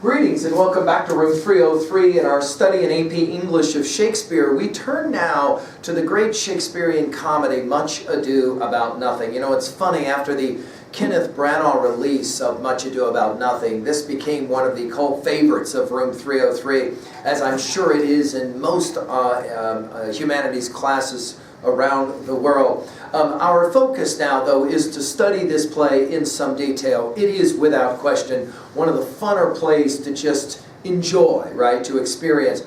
Greetings and welcome back to room 303 in our study in AP English of Shakespeare. We turn now to the great Shakespearean comedy, Much Ado About Nothing. You know, it's funny, after the Kenneth Branagh release of Much Ado About Nothing, this became one of the cult favorites of room 303, as I'm sure it is in most humanities classes around the world. Our focus now, though, is to study this play in some detail. It is, without question, one of the funner plays to just enjoy, right, to experience.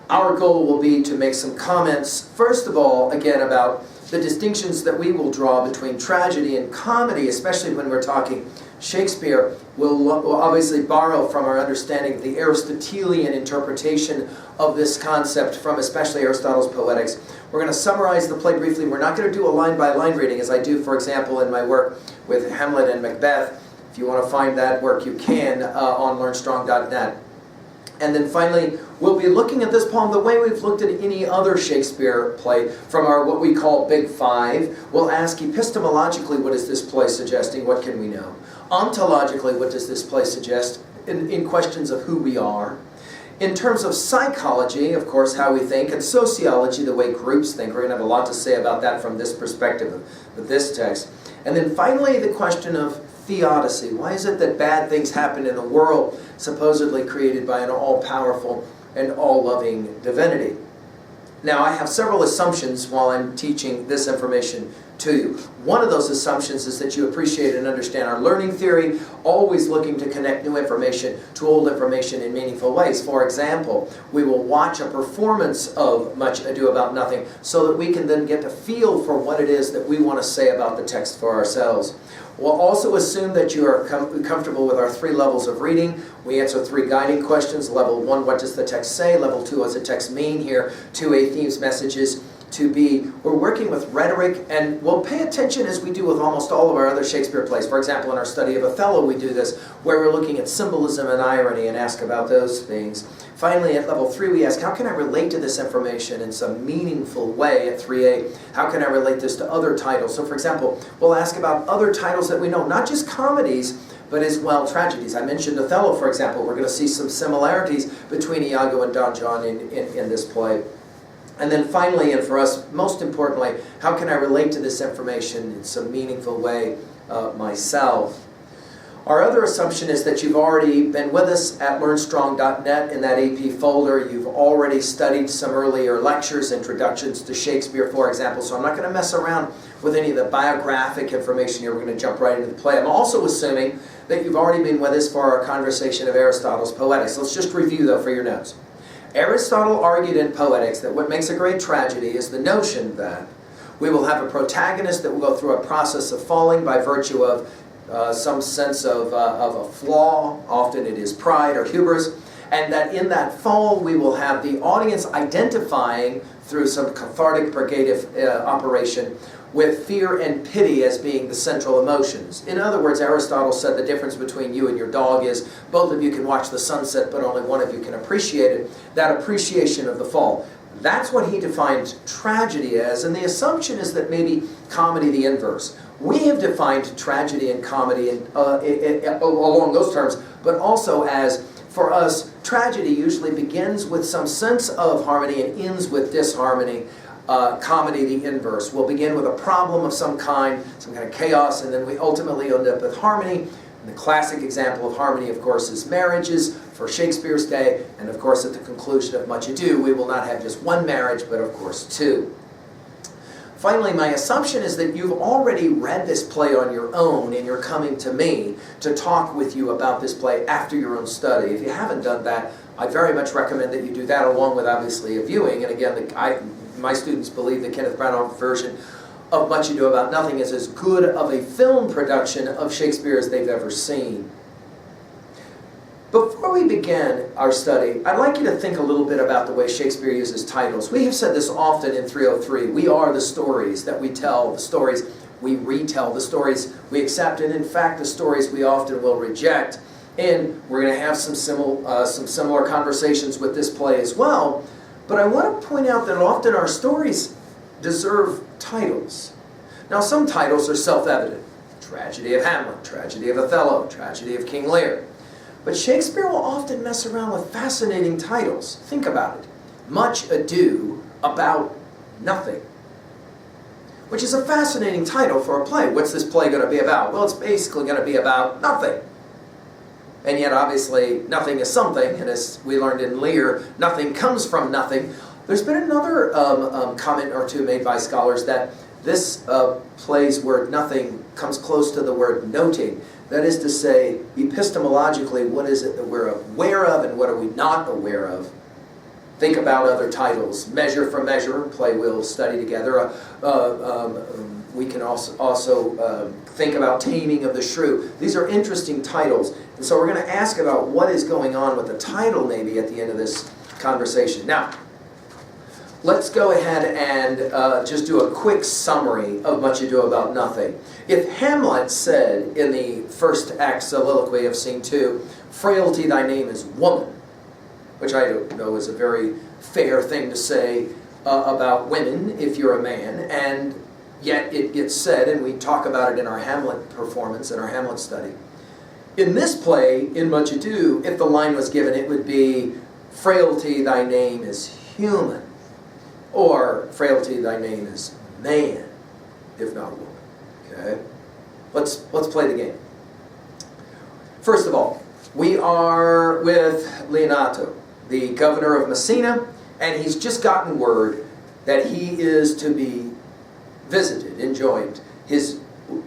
Our goal will be to make some comments, first of all, again, about the distinctions that we will draw between tragedy and comedy, especially when we're talking Shakespeare. We'll obviously borrow from our understanding of the Aristotelian interpretation of this concept from especially Aristotle's Poetics. We're going to summarize the play briefly. We're not going to do a line-by-line reading as I do, for example, in my work with Hamlet and Macbeth. If you want to find that work, you can on learnstrong.net. And then finally, we'll be looking at this poem the way we've looked at any other Shakespeare play from our what we call Big Five. We'll ask epistemologically, what is this play suggesting? What can we know? Ontologically, what does this play suggest in questions of who we are? In terms of psychology, of course, how we think, and sociology, the way groups think. We're going to have a lot to say about that from this perspective of this text. And then finally, the question of theodicy. Why is it that bad things happen in a world supposedly created by an all-powerful and all-loving divinity? Now, I have several assumptions while I'm teaching this information to you. One of those assumptions is that you appreciate and understand our learning theory, always looking to connect new information to old information in meaningful ways. For example, we will watch a performance of Much Ado About Nothing so that we can then get a feel for what it is that we want to say about the text for ourselves. We'll also assume that you are comfortable with our 3 levels of reading. We answer 3 guiding questions. Level 1, what does the text say? Level 2, what does the text mean here? 2A, themes, messages. 2B, we're working with rhetoric, and we'll pay attention as we do with almost all of our other Shakespeare plays. For example, in our study of Othello, we do this, where we're looking at symbolism and irony and ask about those things. Finally, at level 3, we ask, how can I relate to this information in some meaningful way? At 3A, how can I relate this to other titles? So, for example, we'll ask about other titles that we know, not just comedies, but as well tragedies. I mentioned Othello, for example. We're going to see some similarities between Iago and Don John in this play. And then finally, and for us, most importantly, how can I relate to this information in some meaningful way myself? Our other assumption is that you've already been with us at learnstrong.net in that AP folder. You've already studied some earlier lectures, introductions to Shakespeare, for example, so I'm not going to mess around with any of the biographic information here. We're going to jump right into the play. I'm also assuming that you've already been with us for our conversation of Aristotle's Poetics. Let's just review, though, for your notes. Aristotle argued in Poetics that what makes a great tragedy is the notion that we will have a protagonist that will go through a process of falling by virtue of some sense of a flaw, often it is pride or hubris, and that in that fall we will have the audience identifying through some cathartic purgative operation with fear and pity as being the central emotions. In other words, Aristotle said the difference between you and your dog is both of you can watch the sunset, but only one of you can appreciate it. That appreciation of the fall. That's what he defined tragedy as, and the assumption is that maybe comedy the inverse. We have defined tragedy and comedy along those terms, but also as, for us, tragedy usually begins with some sense of harmony and ends with disharmony. Comedy, the inverse. We'll begin with a problem of some kind of chaos, and then we ultimately end up with harmony. And the classic example of harmony, of course, is marriages for Shakespeare's day, and of course at the conclusion of Much Ado, we will not have just one marriage, but of course 2. Finally, my assumption is that you've already read this play on your own, and you're coming to me to talk with you about this play after your own study. If you haven't done that, I very much recommend that you do that along with, obviously, a viewing. And again, my students believe the Kenneth Branagh version of Much Ado About Nothing is as good of a film production of Shakespeare as they've ever seen. Before we begin our study, I'd like you to think a little bit about the way Shakespeare uses titles. We have said this often in 303. We are the stories that we tell, the stories we retell, the stories we accept, and in fact the stories we often will reject. And we're going to have some similar conversations with this play as well. But I want to point out that often our stories deserve titles. Now, some titles are self-evident. Tragedy of Hamlet, Tragedy of Othello, Tragedy of King Lear. But Shakespeare will often mess around with fascinating titles. Think about it. Much Ado About Nothing, which is a fascinating title for a play. What's this play going to be about? Well, it's basically going to be about nothing. And yet, obviously, nothing is something, and as we learned in Lear, nothing comes from nothing. There's been another comment or two made by scholars that this play's word nothing comes close to the word noting. That is to say, epistemologically, what is it that we're aware of and what are we not aware of? Think about other titles. Measure for Measure, play we'll study together. We can also think about Taming of the Shrew. These are interesting titles. And so we're going to ask about what is going on with the title maybe at the end of this conversation. Now, let's go ahead and just do a quick summary of Much Ado About Nothing. If Hamlet said in the first act soliloquy of Scene 2, "Frailty, thy name is woman," which I don't know is a very fair thing to say about women if you're a man, and yet it gets said, and we talk about it in our Hamlet performance, in our Hamlet study. In this play, in Much Ado, if the line was given, it would be, "Frailty, thy name is human," or "Frailty, thy name is man," if not woman. Okay? Let's play the game. First of all, we are with Leonato, the governor of Messina, and he's just gotten word that he is to be visited, enjoined. His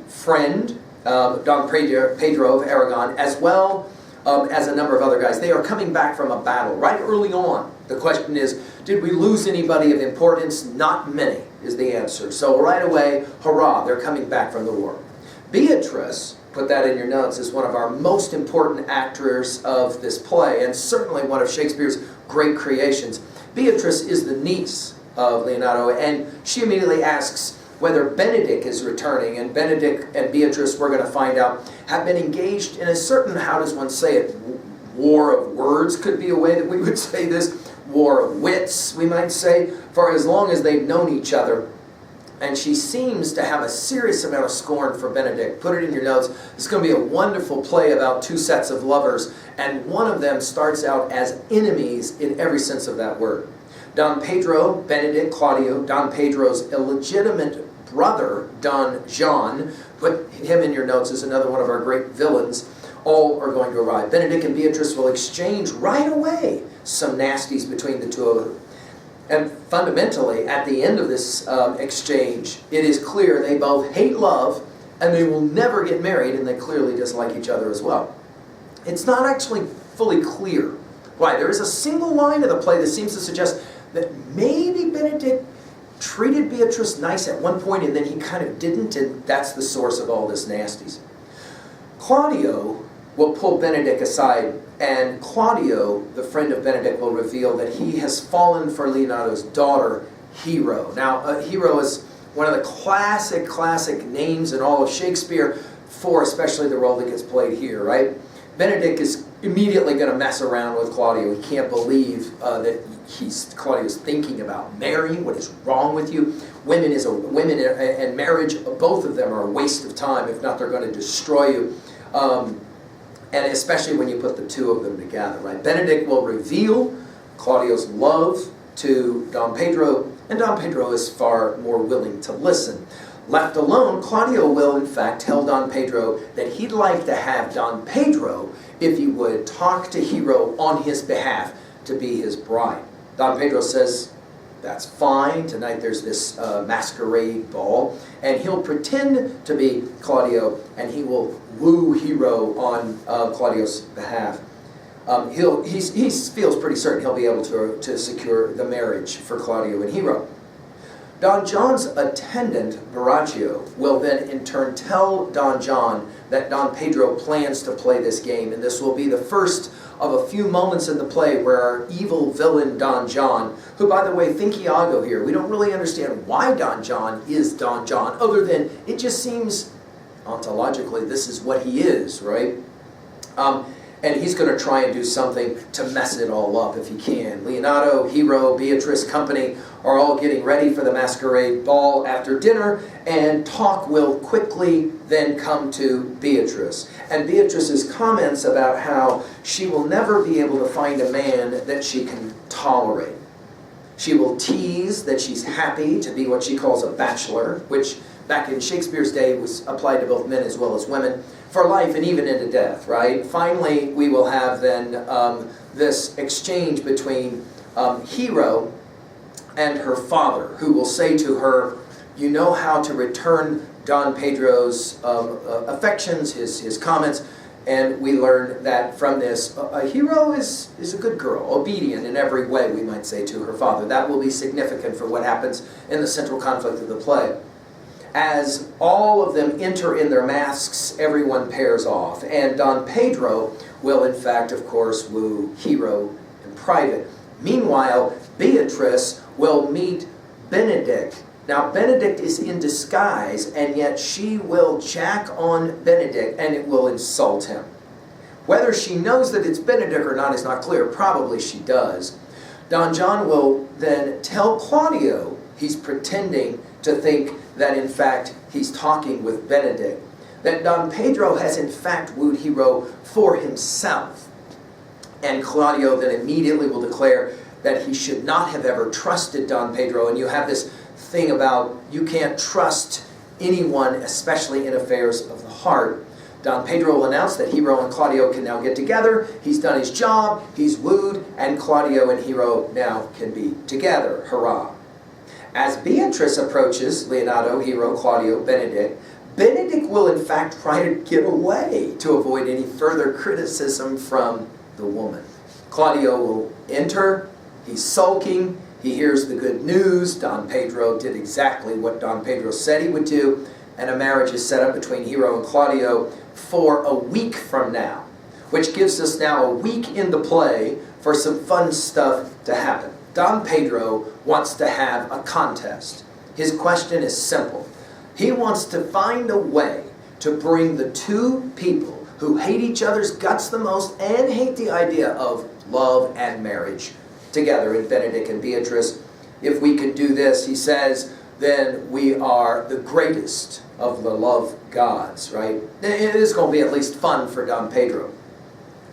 friend, Don Pedro of Aragon, as well as a number of other guys, they are coming back from a battle right early on. The question is, did we lose anybody of importance? Not many is the answer. So right away, hurrah, they're coming back from the war. Beatrice, put that in your notes, is one of our most important actors of this play, and certainly one of Shakespeare's great creations. Beatrice is the niece of Leonato, and she immediately asks whether Benedict is returning, and Benedict and Beatrice, we're going to find out, have been engaged in a certain, how does one say it, war of words could be a way that we would say this, war of wits, we might say, for as long as they've known each other. And she seems to have a serious amount of scorn for Benedict. Put it in your notes. It's going to be a wonderful play about two sets of lovers, and one of them starts out as enemies in every sense of that word. Don Pedro, Benedict, Claudio, Don Pedro's illegitimate brother, Don John, put him in your notes as another one of our great villains, all are going to arrive. Benedict and Beatrice will exchange right away some nasties between the two of them. And fundamentally, at the end of this exchange, it is clear they both hate love, and they will never get married, and they clearly dislike each other as well. It's not actually fully clear why. There is a single line of the play that seems to suggest that maybe Benedict treated Beatrice nice at one point, and then he kind of didn't, and that's the source of all this nasties. Claudio will pull Benedict aside, and Claudio, the friend of Benedict, will reveal that he has fallen for Leonato's daughter, Hero. Now, Hero is one of the classic names in all of Shakespeare for especially the role that gets played here, right? Benedict is immediately going to mess around with Claudio. He can't believe that Claudio's thinking about marrying. What is wrong with you? Women and marriage, both of them are a waste of time. If not, they're going to destroy you. And especially when you put the two of them together, right? Benedict will reveal Claudio's love to Don Pedro, and Don Pedro is far more willing to listen. Left alone, Claudio will in fact tell Don Pedro that he'd like to have Don Pedro, if he would, talk to Hero on his behalf to be his bride. Don Pedro says, that's fine, tonight there's this masquerade ball, and he'll pretend to be Claudio, and he will woo Hero on Claudio's behalf. He feels pretty certain he'll be able to secure the marriage for Claudio and Hero. Don John's attendant, Borachio, will then in turn tell Don John that Don Pedro plans to play this game, and this will be the first of a few moments in the play where our evil villain Don John, who by the way, think Iago here, we don't really understand why Don John is Don John, other than it just seems ontologically this is what he is, right? and he's going to try and do something to mess it all up if he can. Leonardo, Hero, Beatrice, company are all getting ready for the masquerade ball after dinner, and talk will quickly then come to Beatrice. And Beatrice's comments about how she will never be able to find a man that she can tolerate. She will tease that she's happy to be what she calls a bachelor, which back in Shakespeare's day was applied to both men as well as women, for life and even into death, right? Finally, we will have then this exchange between Hero and her father, who will say to her, you know how to return Don Pedro's affections, his comments, and we learn that from this, Hero is a good girl, obedient in every way, we might say, to her father. That will be significant for what happens in the central conflict of the play. As all of them enter in their masks, everyone pairs off, and Don Pedro will, in fact, of course, woo Hero in private. Meanwhile, Beatrice will meet Benedict. Now, Benedict is in disguise, and yet she will jack on Benedict, and it will insult him. Whether she knows that it's Benedict or not is not clear. Probably she does. Don John will then tell Claudio he's pretending to think that, in fact, he's talking with Benedict. That Don Pedro has, in fact, wooed Hero for himself. And Claudio then immediately will declare that he should not have ever trusted Don Pedro. And you have this thing about you can't trust anyone, especially in affairs of the heart. Don Pedro will announce that Hero and Claudio can now get together. He's done his job, he's wooed, and Claudio and Hero now can be together. Hurrah. As Beatrice approaches Leonardo, Hero, Claudio, Benedict, Benedict will in fact try to get away to avoid any further criticism from the woman. Claudio will enter. He's sulking. He hears the good news. Don Pedro did exactly what Don Pedro said he would do, and a marriage is set up between Hero and Claudio for a week from now, which gives us now a week in the play for some fun stuff to happen. Don Pedro wants to have a contest. His question is simple. He wants to find a way to bring the two people who hate each other's guts the most and hate the idea of love and marriage together in Benedict and Beatrice. If we could do this, he says, then we are the greatest of the love gods, right? It is going to be at least fun for Don Pedro.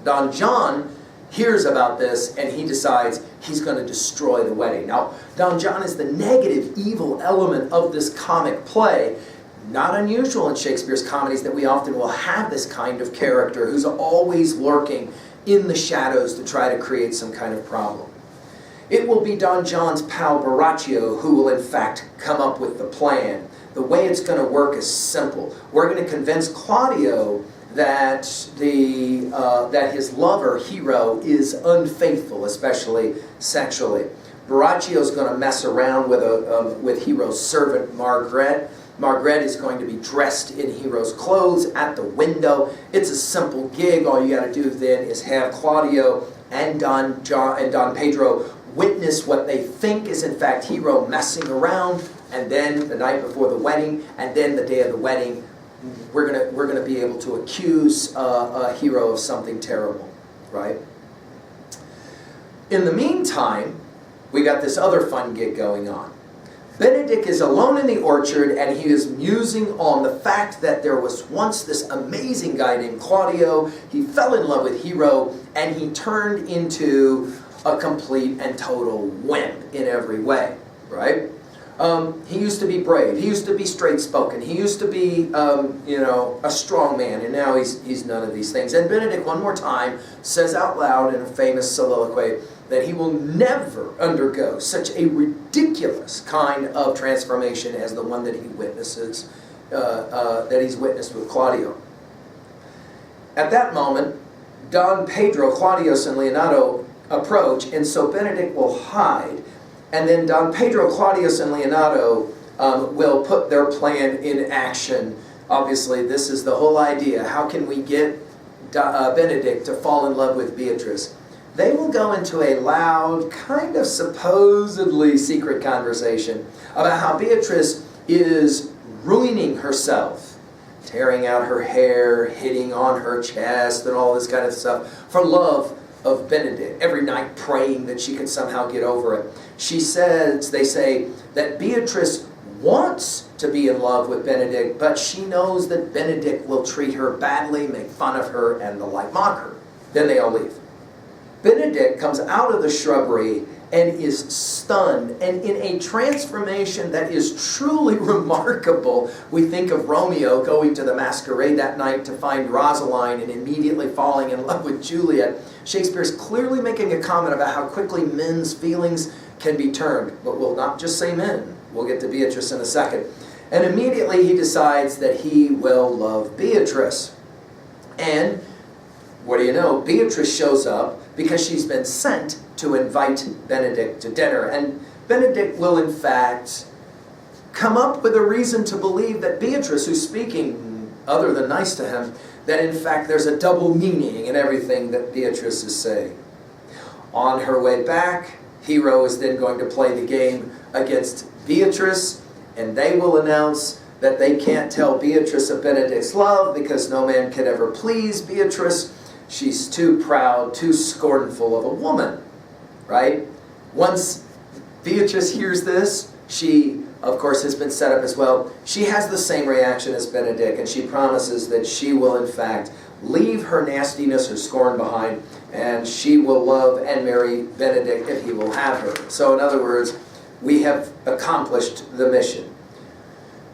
Don John hears about this and he decides he's going to destroy the wedding. Now, Don John is the negative, evil element of this comic play. Not unusual in Shakespeare's comedies that we often will have this kind of character who's always lurking in the shadows to try to create some kind of problem. It will be Don John's pal Baraccio who will in fact come up with the plan. The way it's going to work is simple. We're going to convince Claudio that that his lover, Hero, is unfaithful, especially sexually. Baraccio's going to mess around with Hero's servant, Margaret. Margaret is going to be dressed in Hero's clothes at the window. It's a simple gig. All you got to do then is have Claudio and Don Pedro witness what they think is in fact Hero messing around, and then the night before the wedding, and then the day of the wedding, we're gonna be able to accuse a Hero of something terrible, right? In the meantime, we got this other fun gig going on. Benedict is alone in the orchard, and he is musing on the fact that there was once this amazing guy named Claudio. He fell in love with Hero, and he turned into a complete and total wimp in every way, right? He used to be brave. He used to be straight-spoken. He used to be, a strong man, and now he's none of these things. And Benedict, one more time, says out loud in a famous soliloquy that he will never undergo such a ridiculous kind of transformation as the one that he witnesses, that he's witnessed with Claudio. At that moment, Don Pedro, Claudius, and Leonardo approach, and so Benedict will hide. And then Don Pedro, Claudius, and Leonardo will put their plan in action. Obviously, this is the whole idea. How can we get Benedict to fall in love with Beatrice? They will go into a loud, kind of supposedly secret conversation about how Beatrice is ruining herself, tearing out her hair, hitting on her chest, and all this kind of stuff for love of Benedict, every night praying that she could somehow get over it. They say that Beatrice wants to be in love with Benedict, but she knows that Benedict will treat her badly, make fun of her, and the like, mock her. Then they all leave. Benedict comes out of the shrubbery and is stunned, and in a transformation that is truly remarkable. We think of Romeo going to the masquerade that night to find Rosaline and immediately falling in love with Juliet. Shakespeare's clearly making a comment about how quickly men's feelings can be turned, but we'll not just say men. We'll get to Beatrice in a second. And immediately he decides that he will love Beatrice. And what do you know? Beatrice shows up because she's been sent to invite Benedict to dinner. And Benedict will, in fact, come up with a reason to believe that Beatrice, who's speaking other than nice to him, that in fact there's a double meaning in everything that Beatrice is saying. On her way back, Hero is then going to play the game against Beatrice, and they will announce that they can't tell Beatrice of Benedict's love because no man can ever please Beatrice. She's too proud, too scornful of a woman, right? Once Beatrice hears this, she, of course, has been set up as well. She has the same reaction as Benedict, and she promises that she will, in fact, leave her nastiness, her scorn behind, and she will love and marry Benedict if he will have her. So, in other words, we have accomplished the mission.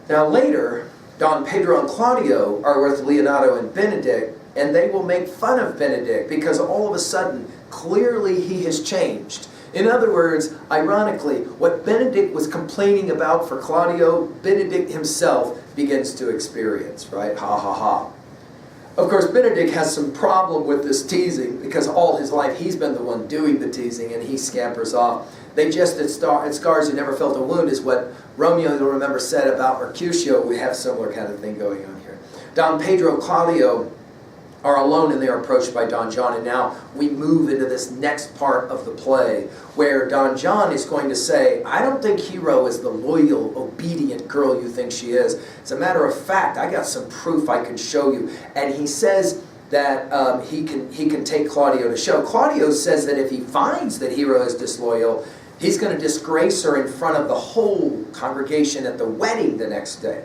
Now later, Don Pedro and Claudio are with Leonardo and Benedict, and they will make fun of Benedict because all of a sudden, clearly he has changed. In other words, ironically, what Benedict was complaining about for Claudio, Benedict himself begins to experience, right? Ha ha ha. Of course, Benedict has some problem with this teasing because all his life he's been the one doing the teasing and he scampers off. They jest at scars who never felt a wound is what Romeo, you'll remember, said about Mercutio. We have a similar kind of thing going on here. Don Pedro and Claudio are alone and they're approached by Don John, and now we move into this next part of the play where Don John is going to say, I don't think Hero is the loyal, obedient girl you think she is. As a matter of fact, I got some proof I can show you. And he says that he can take Claudio to show. Claudio says that if he finds that Hero is disloyal, he's going to disgrace her in front of the whole congregation at the wedding the next day.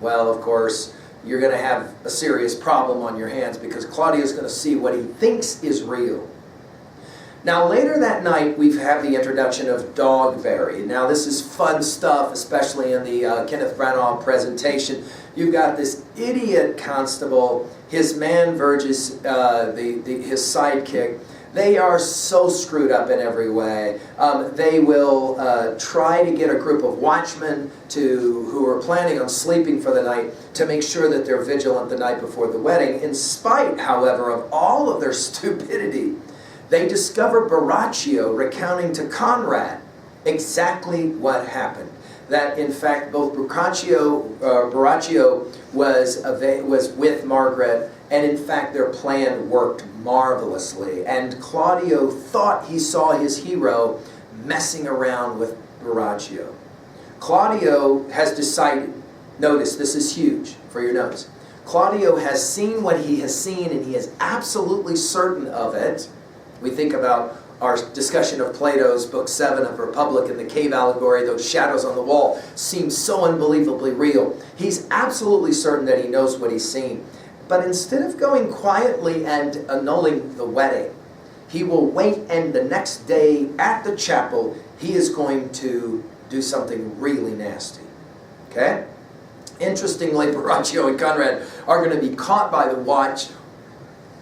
Well, of course, you're going to have a serious problem on your hands because Claudio's going to see what he thinks is real. Now, later that night, we have the introduction of Dogberry. Now, this is fun stuff, especially in the Kenneth Branagh presentation. You've got this idiot constable, his man Verges, his sidekick. They are so screwed up in every way. They will try to get a group of watchmen who are planning on sleeping for the night to make sure that they're vigilant the night before the wedding. In spite, however, of all of their stupidity, they discover Borachio recounting to Conrad exactly what happened. That, in fact, both Borachio was with Margaret, and in fact their plan worked marvelously. And Claudio thought he saw his hero messing around with Borachio. Claudio has decided, notice this is huge for your notes, Claudio has seen what he has seen and he is absolutely certain of it. We think about our discussion of Plato's Book 7 of Republic and the cave allegory. Those shadows on the wall seem so unbelievably real. He's absolutely certain that he knows what he's seen. But instead of going quietly and annulling the wedding, he will wait, and the next day at the chapel, he is going to do something really nasty. Okay? Interestingly, Borachio and Conrad are going to be caught by the watch.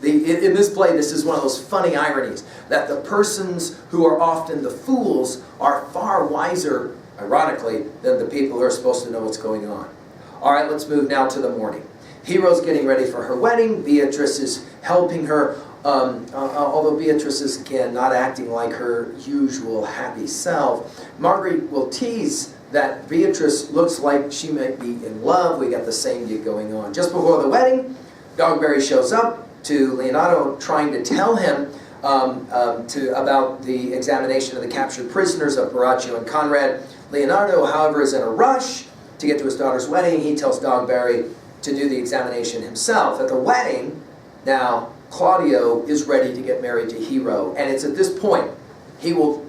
In this play, this is one of those funny ironies, that the persons who are often the fools are far wiser, ironically, than the people who are supposed to know what's going on. All right, let's move now to the morning. Hero's getting ready for her wedding. Beatrice is helping her, although Beatrice is, again, not acting like her usual happy self. Marguerite will tease that Beatrice looks like she might be in love. We got the same gig going on. Just before the wedding, Dogberry shows up to Leonardo, trying to tell him about the examination of the captured prisoners of Borachio and Conrad. Leonardo, however, is in a rush to get to his daughter's wedding. He tells Dogberry to do the examination himself. At the wedding, now, Claudio is ready to get married to Hero, and it's at this point he will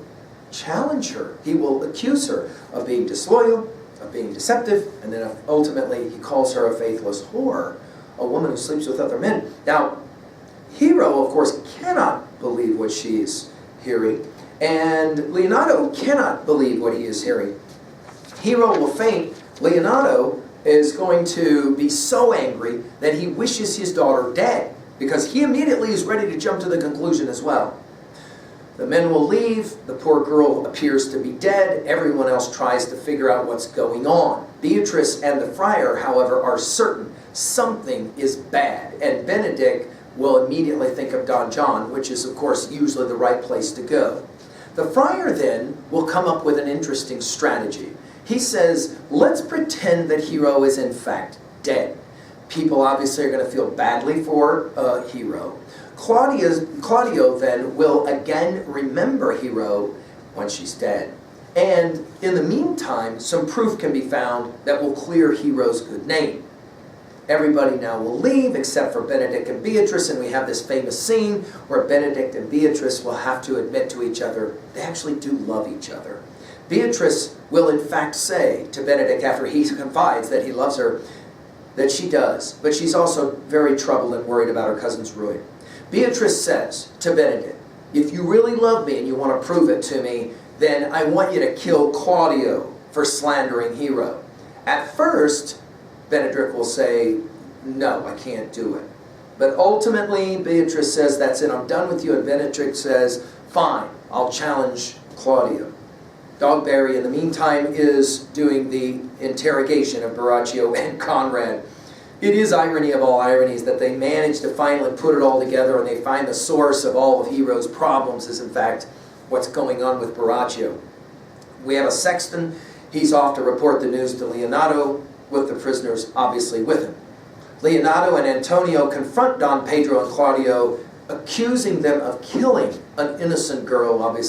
challenge her. He will accuse her of being disloyal, of being deceptive, and then ultimately he calls her a faithless whore, a woman who sleeps with other men. Now, Hero, of course, cannot believe what she's hearing, and Leonardo cannot believe what he is hearing. Hero will faint. Leonardo is going to be so angry that he wishes his daughter dead, because he immediately is ready to jump to the conclusion as well. The men will leave. The poor girl appears to be dead. Everyone else tries to figure out what's going on. Beatrice and the friar, however, are certain something is bad, and Benedict will immediately think of Don John, which is, of course, usually the right place to go. The friar then will come up with an interesting strategy. He says, let's pretend that Hero is in fact dead. People obviously are going to feel badly for Hero. Claudio then will again remember Hero when she's dead. And in the meantime, some proof can be found that will clear Hero's good name. Everybody now will leave except for Benedict and Beatrice, and we have this famous scene where Benedict and Beatrice will have to admit to each other they actually do love each other. Beatrice will in fact say to Benedict, after he confides that he loves her, that she does, but she's also very troubled and worried about her cousin's ruin. Beatrice says to Benedict, if you really love me and you want to prove it to me, then I want you to kill Claudio for slandering Hero. At first, Benedict will say, no, I can't do it. But ultimately, Beatrice says, that's it, I'm done with you. And Benedict says, fine, I'll challenge Claudio. Dogberry, in the meantime, is doing the interrogation of Borachio and Conrad. It is irony of all ironies that they manage to finally put it all together, and they find the source of all of Hero's problems is, in fact, what's going on with Borachio. We have a sexton. He's off to report the news to Leonardo, with the prisoners obviously with him. Leonardo and Antonio confront Don Pedro and Claudio, accusing them of killing an innocent girl, obviously.